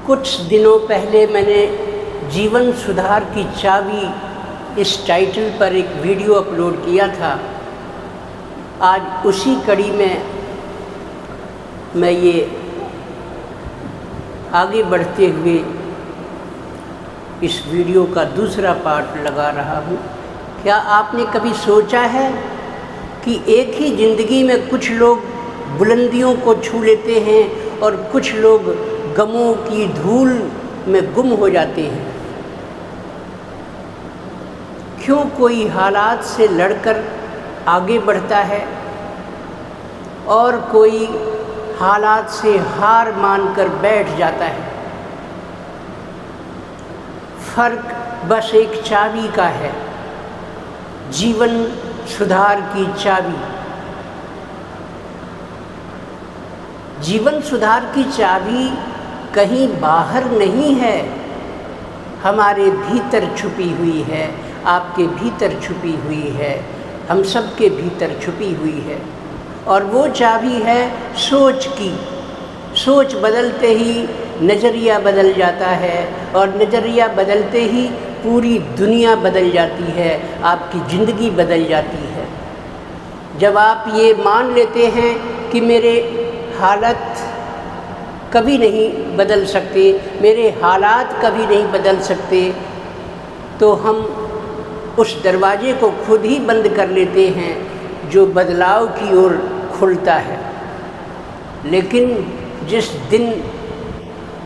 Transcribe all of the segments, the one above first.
कुछ दिनों पहले मैंने जीवन सुधार की चाबी इस टाइटल पर एक वीडियो अपलोड किया था। आज उसी कड़ी में मैं ये आगे बढ़ते हुए इस वीडियो का दूसरा पार्ट लगा रहा हूँ। क्या आपने कभी सोचा है कि एक ही ज़िंदगी में कुछ लोग बुलंदियों को छू लेते हैं और कुछ लोग गमों की धूल में गुम हो जाते हैं? क्यों कोई हालात से लड़कर आगे बढ़ता है और कोई हालात से हार मानकर बैठ जाता है? फ़र्क बस एक चाबी का है, जीवन सुधार की चाबी। जीवन सुधार की चाबी कहीं बाहर नहीं है, हमारे भीतर छुपी हुई है, आपके भीतर छुपी हुई है, हम सब के भीतर छुपी हुई है। और वो चाबी है सोच की। सोच बदलते ही नज़रिया बदल जाता है और नज़रिया बदलते ही पूरी दुनिया बदल जाती है, आपकी ज़िंदगी बदल जाती है। जब आप ये मान लेते हैं कि मेरे हालत कभी नहीं बदल सकते, मेरे हालात कभी नहीं बदल सकते, तो हम उस दरवाजे को खुद ही बंद कर लेते हैं जो बदलाव की ओर खुलता है। लेकिन जिस दिन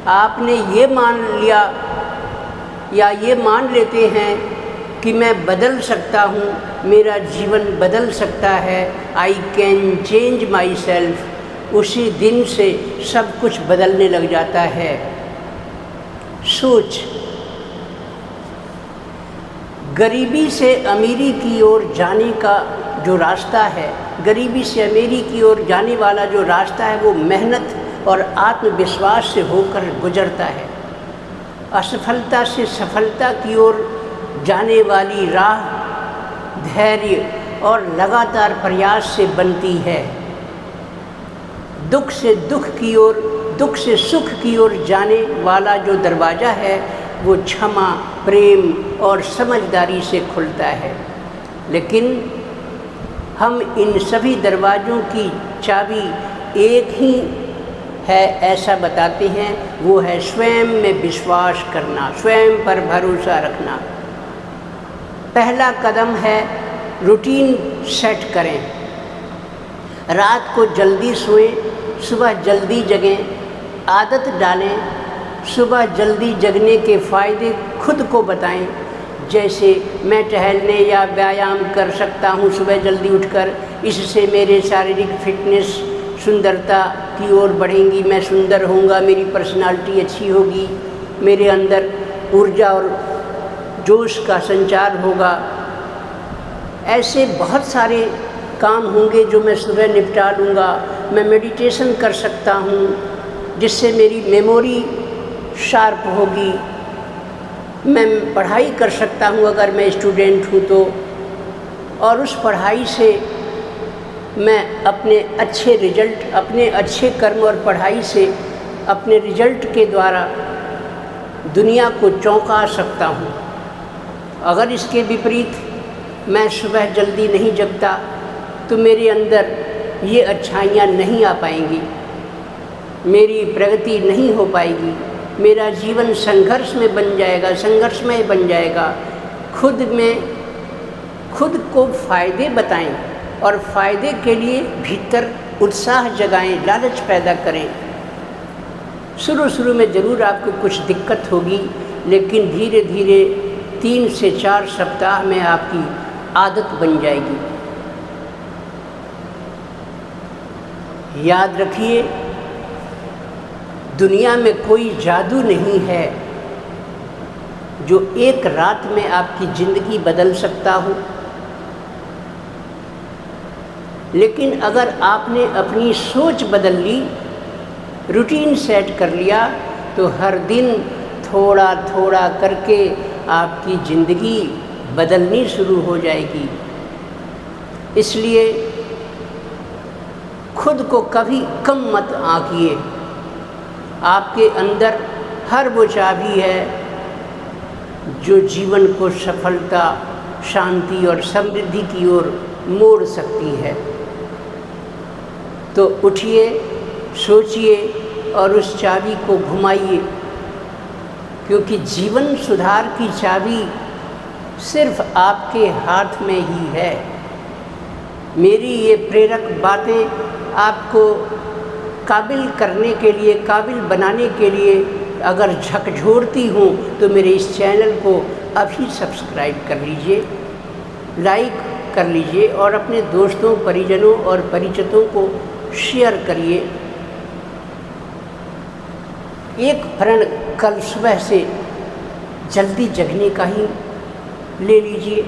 आपने ये मान लिया या ये मान लेते हैं कि मैं बदल सकता हूँ, मेरा जीवन बदल सकता है, I can change my self, उसी दिन से सब कुछ बदलने लग जाता है। सोच। गरीबी से अमीरी की ओर जाने का जो रास्ता है, गरीबी से अमीरी की ओर जाने वाला जो रास्ता है, वो मेहनत और आत्मविश्वास से होकर गुजरता है। असफलता से सफलता की ओर जाने वाली राह धैर्य और लगातार प्रयास से बनती है। दुख से दुख की ओर, दुख से सुख की ओर जाने वाला जो दरवाज़ा है, वो क्षमा, प्रेम और समझदारी से खुलता है। लेकिन हम इन सभी दरवाज़ों की चाबी एक ही है ऐसा बताते हैं, वो है स्वयं में विश्वास करना, स्वयं पर भरोसा रखना। पहला कदम है रूटीन सेट करें। रात को जल्दी सोएं, सुबह जल्दी जगें, आदत डालें। सुबह जल्दी जगने के फ़ायदे खुद को बताएं। जैसे मैं टहलने या व्यायाम कर सकता हूँ सुबह जल्दी उठकर, इससे मेरे शारीरिक फिटनेस, सुंदरता की ओर बढ़ेंगी, मैं सुंदर होऊंगा, मेरी पर्सनालिटी अच्छी होगी, मेरे अंदर ऊर्जा और जोश का संचार होगा। ऐसे बहुत सारे काम होंगे जो मैं सुबह निपटा लूँगा। मैं मेडिटेशन कर सकता हूँ जिससे मेरी मेमोरी शार्प होगी। मैं पढ़ाई कर सकता हूँ अगर मैं स्टूडेंट हूँ तो, और उस पढ़ाई से मैं अपने अच्छे रिजल्ट, अपने अच्छे कर्म और पढ़ाई से अपने रिजल्ट के द्वारा दुनिया को चौंका सकता हूँ। अगर इसके विपरीत मैं सुबह जल्दी नहीं जगता तो मेरे अंदर ये अच्छाइयाँ नहीं आ पाएंगी, मेरी प्रगति नहीं हो पाएगी, मेरा जीवन संघर्ष में बन जाएगा, संघर्षमय बन जाएगा। खुद को फ़ायदे बताएं और फ़ायदे के लिए भीतर उत्साह जगाएं, लालच पैदा करें। शुरू में ज़रूर आपको कुछ दिक्कत होगी, लेकिन धीरे धीरे 3 से 4 सप्ताह में आपकी आदत बन जाएगी। याद रखिए, दुनिया में कोई जादू नहीं है जो एक रात में आपकी ज़िंदगी बदल सकता हो। लेकिन अगर आपने अपनी सोच बदल ली, रूटीन सेट कर लिया, तो हर दिन थोड़ा थोड़ा करके आपकी ज़िंदगी बदलनी शुरू हो जाएगी। इसलिए खुद को कभी कम मत आंकिए। आपके अंदर हर वो चाबी है जो जीवन को सफलता, शांति और समृद्धि की ओर मोड़ सकती है। तो उठिए, सोचिए और उस चाबी को घुमाइए, क्योंकि जीवन सुधार की चाबी सिर्फ आपके हाथ में ही है। मेरी ये प्रेरक बातें आपको काबिल करने के लिए, काबिल बनाने के लिए अगर झकझोरती हूँ तो मेरे इस चैनल को अभी सब्सक्राइब कर लीजिए, लाइक कर लीजिए और अपने दोस्तों, परिजनों और परिचितों को शेयर करिए। एक प्रण कल सुबह से जल्दी जगने का ही ले लीजिए।